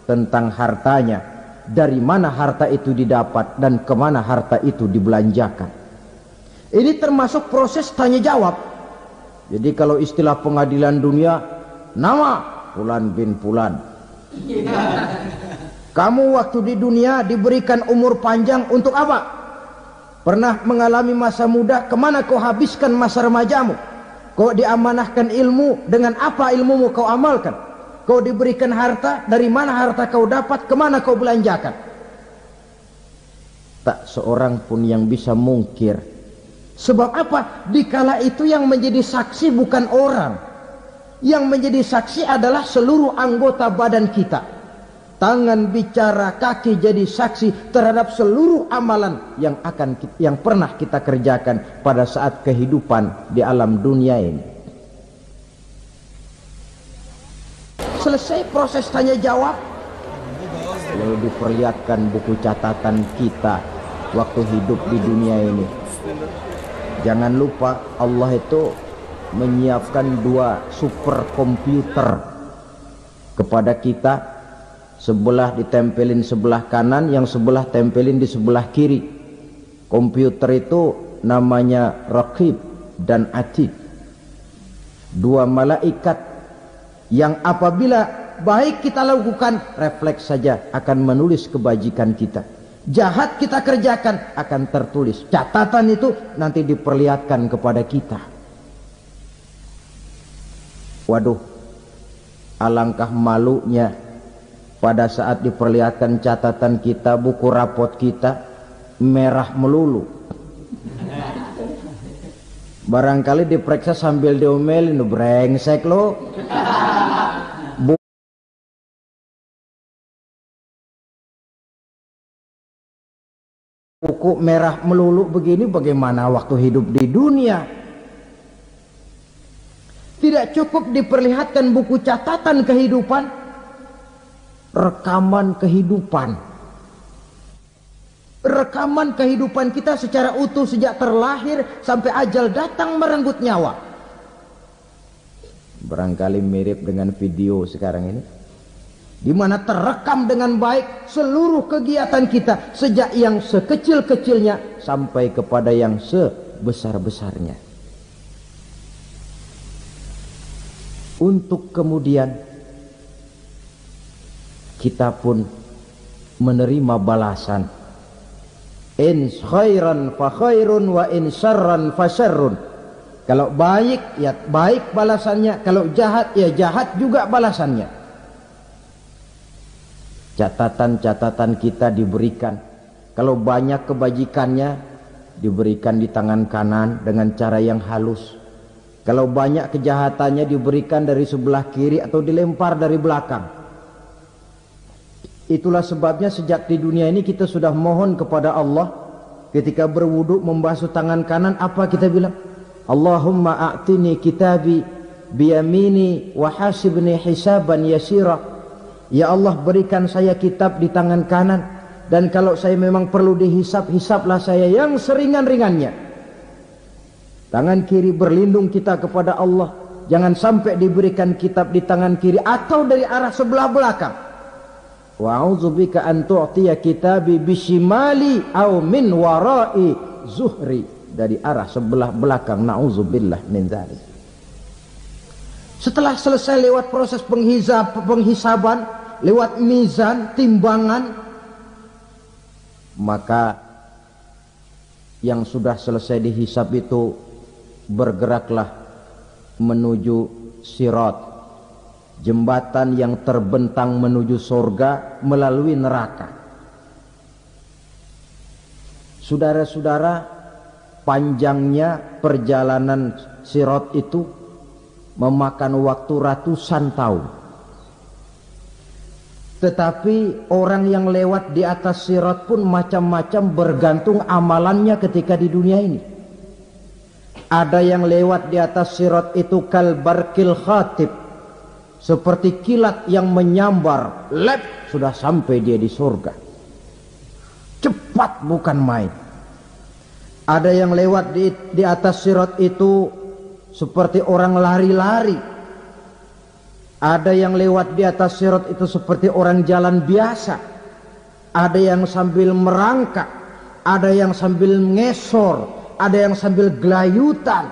Tentang hartanya. Dari mana harta itu didapat dan kemana harta itu dibelanjakan. Ini termasuk proses tanya jawab. Jadi kalau istilah pengadilan dunia, nama Fulan bin Fulan. Kamu waktu di dunia diberikan umur panjang untuk apa? Pernah mengalami masa muda, kemana kau habiskan masa remajamu? Kau diamanahkan ilmu, dengan apa ilmumu kau amalkan? Kau diberikan harta, dari mana harta kau dapat, kemana kau belanjakan? Tak seorang pun yang bisa mungkir. Sebab apa? Dikala itu yang menjadi saksi bukan orang. Yang menjadi saksi adalah seluruh anggota badan kita. Tangan bicara, kaki jadi saksi terhadap seluruh amalan yang pernah kita kerjakan pada saat kehidupan di alam dunia ini. Selesai proses tanya jawab, lalu diperlihatkan buku catatan kita waktu hidup di dunia ini. Jangan lupa Allah itu menyiapkan 2 superkomputer kepada kita. Sebelah ditempelin sebelah kanan, yang sebelah tempelin di sebelah kiri. Komputer itu namanya Raqib dan Atid. 2 malaikat yang apabila baik kita lakukan, refleks saja akan menulis kebajikan kita. Jahat kita kerjakan akan tertulis. Catatan itu nanti diperlihatkan kepada kita. Waduh, alangkah malunya pada saat diperlihatkan catatan kita, buku rapot kita merah melulu. Barangkali diperiksa sambil diomelin, brengsek lo. Buku merah melulu begini, bagaimana waktu hidup di dunia? Tidak cukup diperlihatkan buku catatan kehidupan, rekaman kehidupan. Rekaman kehidupan kita secara utuh sejak terlahir sampai ajal datang merenggut nyawa. Barangkali mirip dengan video sekarang ini, di mana terekam dengan baik seluruh kegiatan kita sejak yang sekecil-kecilnya sampai kepada yang sebesar-besarnya. Untuk kemudian kita pun menerima balasan. In khairan fa khairun wa in syarran fa syarrun. Kalau baik ya baik balasannya, kalau jahat ya jahat juga balasannya. Catatan-catatan kita diberikan. Kalau banyak kebajikannya diberikan di tangan kanan dengan cara yang halus. Kalau banyak kejahatannya diberikan dari sebelah kiri atau dilempar dari belakang. Itulah sebabnya sejak di dunia ini kita sudah mohon kepada Allah. Ketika berwudu membasuh tangan kanan, apa kita bilang? Allahumma a'tini kitabi biyamini wa hasibni hisaban yasira. Ya Allah, berikan saya kitab di tangan kanan, dan kalau saya memang perlu dihisap, hisaplah saya yang seringan-ringannya. Tangan kiri berlindung kita kepada Allah, jangan sampai diberikan kitab di tangan kiri atau dari arah sebelah belakang. Wa a'udzubika an tu'tiya kitabi bishimali aw min wara'i zuhri, dari arah sebelah belakang. Na'udzubillah min dzalik. Setelah selesai lewat proses penghisaban, lewat mizan, timbangan, maka yang sudah selesai dihisab itu bergeraklah menuju sirat, jembatan yang terbentang menuju surga melalui neraka. Saudara-saudara, panjangnya perjalanan sirat itu memakan waktu ratusan tahun. Tetapi orang yang lewat di atas sirat pun macam-macam, bergantung amalannya ketika di dunia ini. Ada yang lewat di atas sirat itu kal barqil khatib, seperti kilat yang menyambar, lep, sudah sampai dia di surga. Cepat bukan main. Ada yang lewat di atas sirat itu seperti orang lari-lari. Ada yang lewat di atas sirat itu seperti orang jalan biasa. Ada yang sambil merangkak, ada yang sambil ngesor, ada yang sambil gelayutan.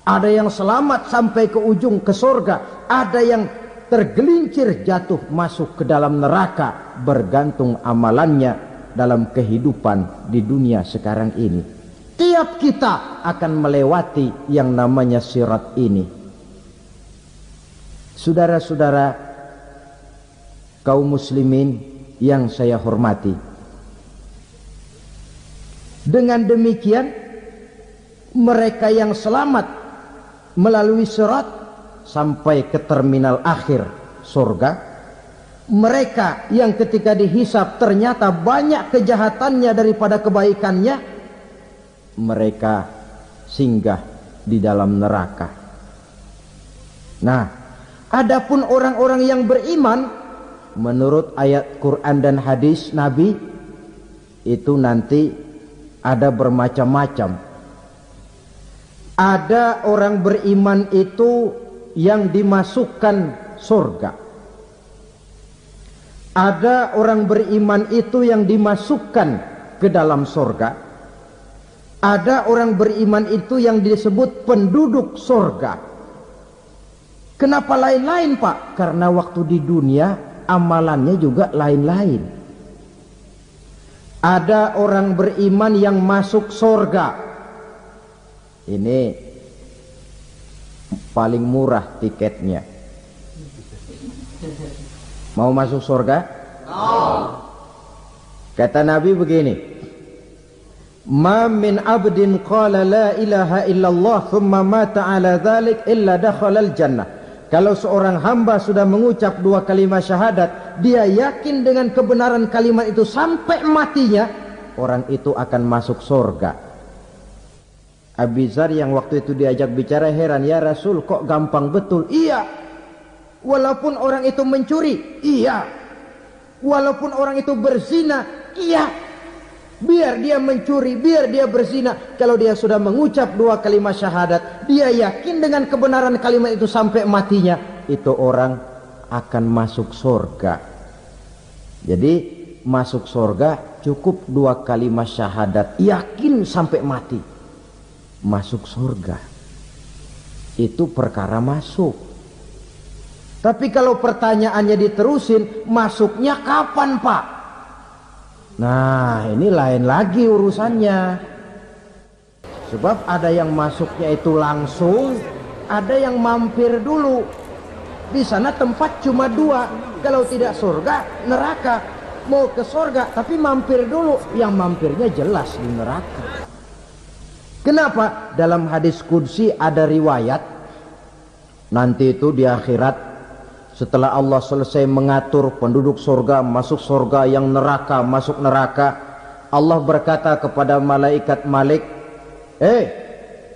Ada yang selamat sampai ke ujung ke surga, ada yang tergelincir jatuh masuk ke dalam neraka, bergantung amalannya dalam kehidupan di dunia sekarang ini. Tiap kita akan melewati yang namanya sirat ini. Saudara-saudara kaum muslimin yang saya hormati, dengan demikian mereka yang selamat melalui sirat sampai ke terminal akhir surga, mereka yang ketika dihisab ternyata banyak kejahatannya daripada kebaikannya, mereka singgah di dalam neraka. Nah, adapun orang-orang yang beriman menurut ayat Quran dan hadis Nabi itu nanti ada bermacam-macam. Ada orang beriman itu yang dimasukkan surga. Ada orang beriman itu yang dimasukkan ke dalam surga. Ada orang beriman itu yang disebut penduduk surga. Kenapa lain-lain, Pak? Karena waktu di dunia amalannya juga lain-lain. Ada orang beriman yang masuk surga. Ini paling murah tiketnya. Mau masuk surga? Kata Nabi begini, ma min abdin qala la ilaha illallah thumma mata ala dhalik illa dakhalal jannah. Kalau seorang hamba sudah mengucap dua kalimat syahadat, dia yakin dengan kebenaran kalimat itu sampai matinya, orang itu akan masuk surga. Abi Dzar yang waktu itu diajak bicara heran, ya Rasul kok gampang betul? Iya, walaupun orang itu mencuri, iya, walaupun orang itu berzina, iya, biar dia mencuri, biar dia berzina, kalau dia sudah mengucap dua kalimat syahadat, dia yakin dengan kebenaran kalimat itu sampai matinya, itu orang akan masuk surga. Jadi masuk surga cukup dua kalimat syahadat, yakin sampai mati, masuk surga. Itu perkara masuk. Tapi kalau pertanyaannya diterusin, masuknya kapan, Pak? Nah, ini lain lagi urusannya. Sebab ada yang masuknya itu langsung, ada yang mampir dulu. Di sana tempat cuma dua, kalau tidak surga, neraka. Mau ke surga tapi mampir dulu, yang mampirnya jelas di neraka. Kenapa? Dalam hadis qudsi ada riwayat, nanti itu di akhirat, setelah Allah selesai mengatur penduduk surga masuk surga, yang neraka masuk neraka, Allah berkata kepada malaikat Malik,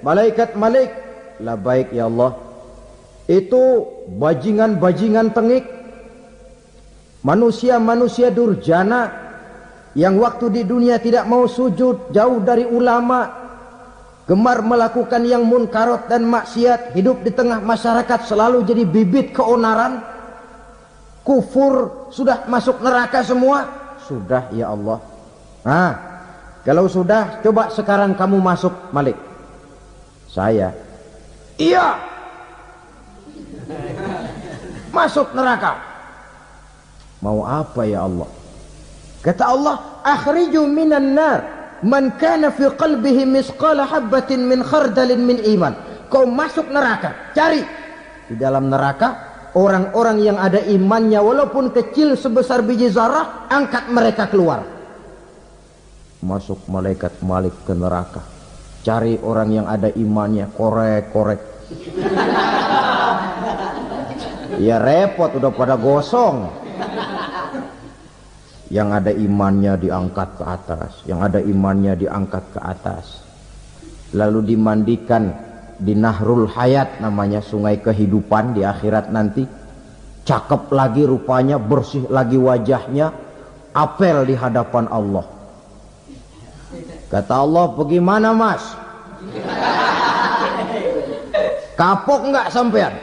malaikat Malik, labaik ya Allah, itu bajingan-bajingan tengik, manusia-manusia durjana yang waktu di dunia tidak mau sujud, jauh dari ulama, gemar melakukan yang munkarat dan maksiat, hidup di tengah masyarakat selalu jadi bibit keonaran, kufur, sudah masuk neraka semua. Sudah ya Allah. Nah, kalau sudah, coba sekarang kamu masuk, Malik. Saya. Iya. masuk neraka. Mau apa ya Allah? Kata Allah, akhriju minan nar man kana fi qalbihi misqala habatin min khardalin min iman. Kau masuk neraka, cari di dalam neraka orang-orang yang ada imannya walaupun kecil sebesar biji zarah, angkat mereka keluar. Masuk malaikat Malik ke neraka, cari orang yang ada imannya, korek-korek. Ya repot, udah pada gosong. Yang ada imannya diangkat ke atas, yang ada imannya diangkat ke atas, lalu dimandikan di Nahrul Hayat, namanya sungai kehidupan di akhirat nanti. Cakep lagi rupanya, bersih lagi wajahnya, apel di hadapan Allah. Kata Allah, bagaimana mas? Kapok nggak sampean?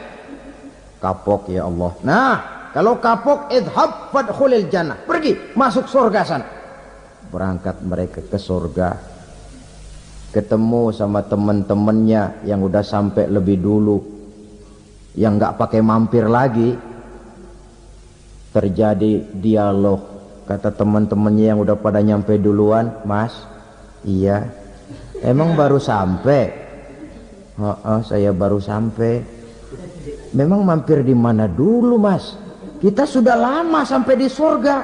Kapok ya Allah. Nah, kalau kapok, idhab fadkhulil jannah, pergi masuk surga sana. Berangkat mereka ke surga, ketemu sama teman-temannya yang udah sampai lebih dulu, yang nggak pakai mampir lagi. Terjadi dialog. Kata teman-temannya yang udah pada nyampe duluan, mas, iya, emang baru sampai? Saya baru sampai. Memang mampir di mana dulu mas? Kita sudah lama sampai di surga.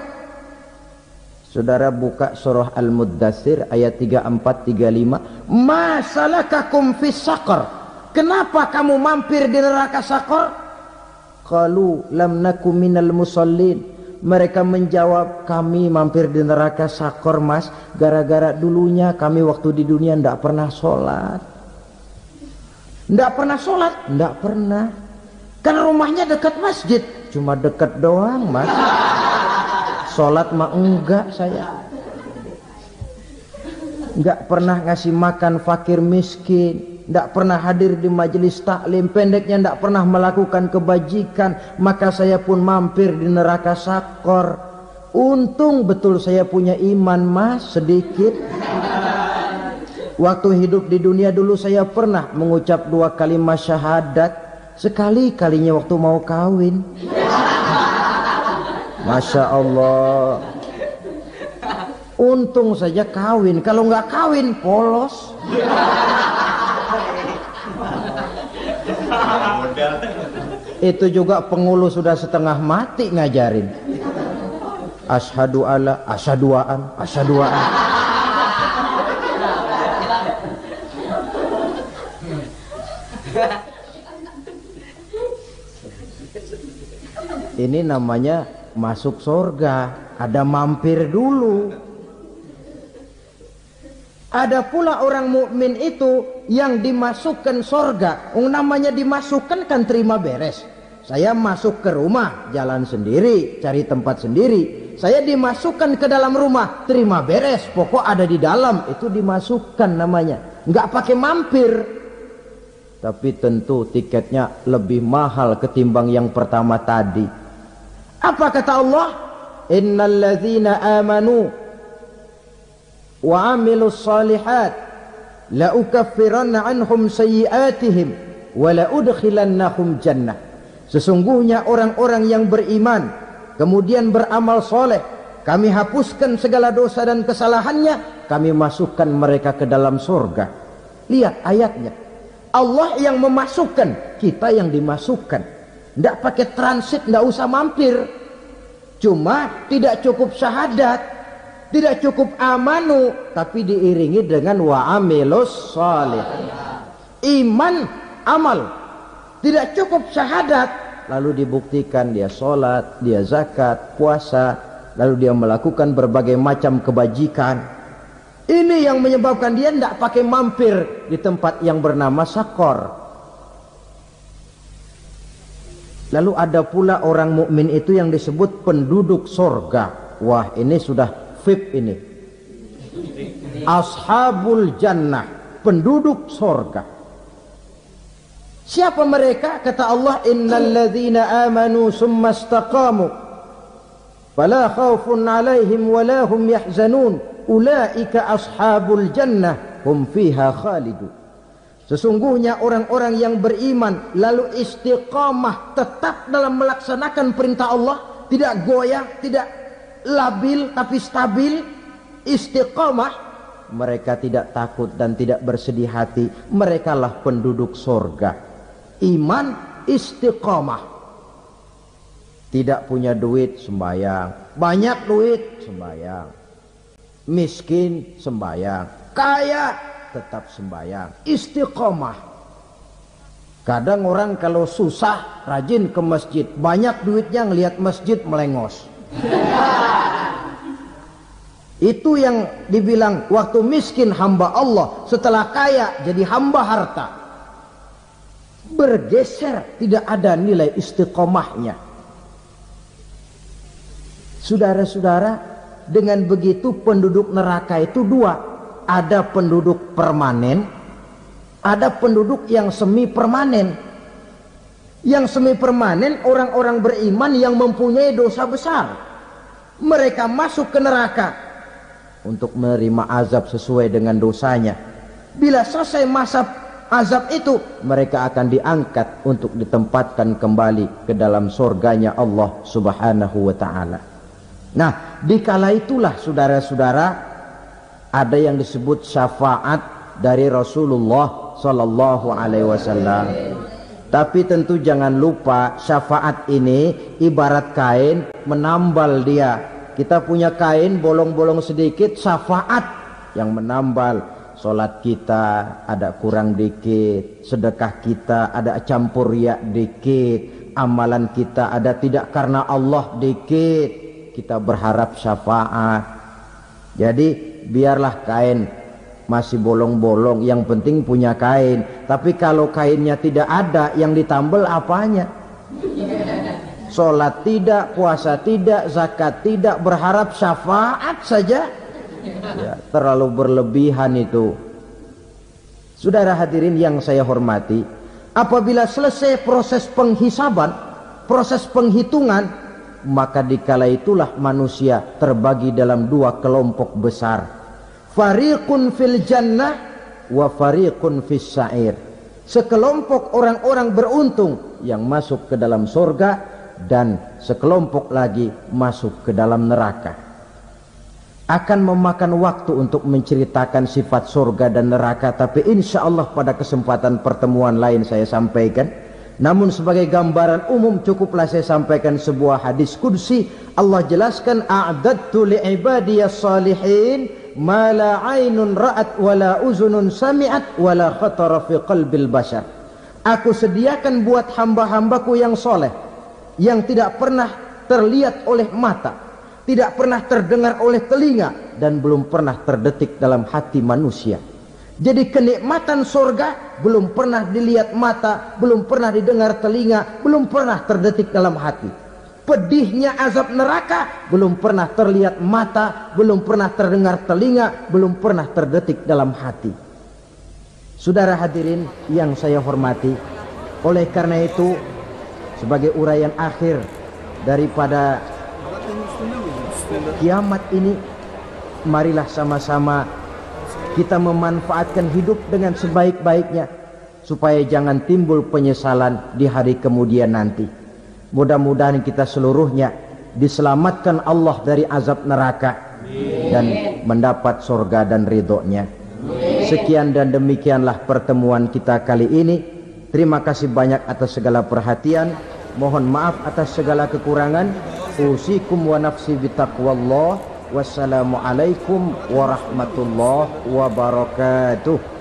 Saudara buka surah Al-Muddatsir ayat 34-35. Ma salakakum fis saqar? Kenapa kamu mampir di neraka Saqar? Qalu lam naku minal musallin. Mereka menjawab, kami mampir di neraka Saqar mas, gara-gara dulunya kami waktu di dunia ndak pernah sholat. Ndak pernah sholat? Ndak pernah. Kan rumahnya dekat masjid, cuma dekat doang mas. Sholat mah enggak saya. Enggak pernah ngasih makan fakir miskin, enggak pernah hadir di majelis taklim, pendeknya enggak pernah melakukan kebajikan. Maka saya pun mampir di neraka Saqar. Untung betul saya punya iman mas, sedikit. Waktu hidup di dunia dulu saya pernah mengucap 2 kalimat syahadat. Sekali-kalinya waktu mau kawin. Masya Allah. Untung saja kawin, kalau nggak kawin polos. Itu juga pengulu sudah setengah mati ngajarin. Asyhadu alla, asyaduaan, asyaduaan. Ini namanya masuk surga, ada mampir dulu. Ada pula orang mukmin itu yang dimasukkan surga. Namanya dimasukkan kan terima beres. Saya masuk ke rumah, jalan sendiri, cari tempat sendiri. Saya dimasukkan ke dalam rumah, terima beres, pokok ada di dalam, itu dimasukkan namanya. Nggak pakai mampir. Tapi tentu tiketnya lebih mahal ketimbang yang pertama tadi. Apa kata Allah? Innal ladzina amanu wa amilus salihat la ukaffiranna anhum sayyi'atihim wa la udkhilannahum jannah. Sesungguhnya orang-orang yang beriman kemudian beramal soleh, kami hapuskan segala dosa dan kesalahannya, kami masukkan mereka ke dalam surga. Lihat ayatnya, Allah yang memasukkan, kita yang dimasukkan. Tidak pakai transit, tidak usah mampir. Cuma tidak cukup syahadat, tidak cukup amanu, tapi diiringi dengan wa amilus shalih. Iman, amal. Tidak cukup syahadat, lalu dibuktikan dia sholat, dia zakat, puasa, lalu dia melakukan berbagai macam kebajikan. Ini yang menyebabkan dia tidak pakai mampir di tempat yang bernama Saqar. Lalu ada pula orang mukmin itu yang disebut penduduk surga. Wah, ini sudah VIP ini. Ashabul jannah, penduduk surga. Siapa mereka? Kata Allah, innal ladzina amanu summa istaqamu fala khaufun 'alaihim wala hum yahzanun ulaika ashabul jannah hum fiha khalidun. Sesungguhnya orang-orang yang beriman lalu istiqamah, tetap dalam melaksanakan perintah Allah, tidak goyah, tidak labil tapi stabil, istiqamah, mereka tidak takut dan tidak bersedih hati, merekalah penduduk sorga. Iman, istiqamah. Tidak punya duit, sembahyang. Banyak duit, sembahyang. Miskin, sembahyang. Kaya, tetap sembahyang. Istiqamah. Kadang orang kalau susah rajin ke masjid, banyak duitnya ngelihat masjid melengos. Itu yang dibilang waktu miskin hamba Allah, setelah kaya jadi hamba harta. Bergeser, tidak ada nilai istiqomahnya. Saudara-saudara, dengan begitu penduduk neraka itu dua. Ada penduduk permanen, ada penduduk yang semi permanen. Yang semi permanen orang-orang beriman yang mempunyai dosa besar. Mereka masuk ke neraka untuk menerima azab sesuai dengan dosanya. Bila selesai masa azab itu, mereka akan diangkat untuk ditempatkan kembali ke dalam surganya Allah Subhanahu wa ta'ala. Nah, dikala itulah saudara-saudara, ada yang disebut syafaat dari Rasulullah sallallahu alaihi wasallam. Tapi tentu jangan lupa, syafaat ini ibarat kain menambal dia. Kita punya kain bolong-bolong sedikit, syafaat yang menambal. Solat kita ada kurang dikit, sedekah kita ada campur riak dikit, amalan kita ada tidak karena Allah dikit, kita berharap syafaat. Jadi biarlah kain masih bolong-bolong, yang penting punya kain. Tapi kalau kainnya tidak ada, yang ditambal apanya? Sholat tidak, puasa tidak, zakat tidak, berharap syafaat saja, ya, terlalu berlebihan itu. Saudara hadirin yang saya hormati, apabila selesai proses penghisaban, proses penghitungan, maka dikala itulah manusia terbagi dalam dua kelompok besar. Fariqun fil jannah wa fariqun fis sa'ir. Sekelompok orang-orang beruntung yang masuk ke dalam surga, dan sekelompok lagi masuk ke dalam neraka. Akan memakan waktu untuk menceritakan sifat surga dan neraka, tapi insya Allah pada kesempatan pertemuan lain saya sampaikan. Namun sebagai gambaran umum cukuplah saya sampaikan sebuah hadis qudsi. Allah jelaskan, a'dadtu li'ibadiyas salihin ma la 'ainun ra'at wa la uzunun sami'at wa la khatara fi qalbil bashar. Aku sediakan buat hamba-hambaku yang soleh, yang tidak pernah terlihat oleh mata, tidak pernah terdengar oleh telinga, dan belum pernah terdetik dalam hati manusia. Jadi kenikmatan surga belum pernah dilihat mata, belum pernah didengar telinga, belum pernah terdetik dalam hati. Pedihnya azab neraka belum pernah terlihat mata, belum pernah terdengar telinga, belum pernah terdetik dalam hati. Saudara hadirin yang saya hormati, oleh karena itu sebagai uraian akhir daripada kiamat ini, marilah sama-sama kita memanfaatkan hidup dengan sebaik-baiknya, supaya jangan timbul penyesalan di hari kemudian nanti. Mudah-mudahan kita seluruhnya diselamatkan Allah dari azab neraka dan mendapat surga dan ridhonya. Sekian dan demikianlah pertemuan kita kali ini. Terima kasih banyak atas segala perhatian. Mohon maaf atas segala kekurangan. Usikum wa nafsi bitaqwallah. Wassalamualaikum warahmatullahi wabarakatuh.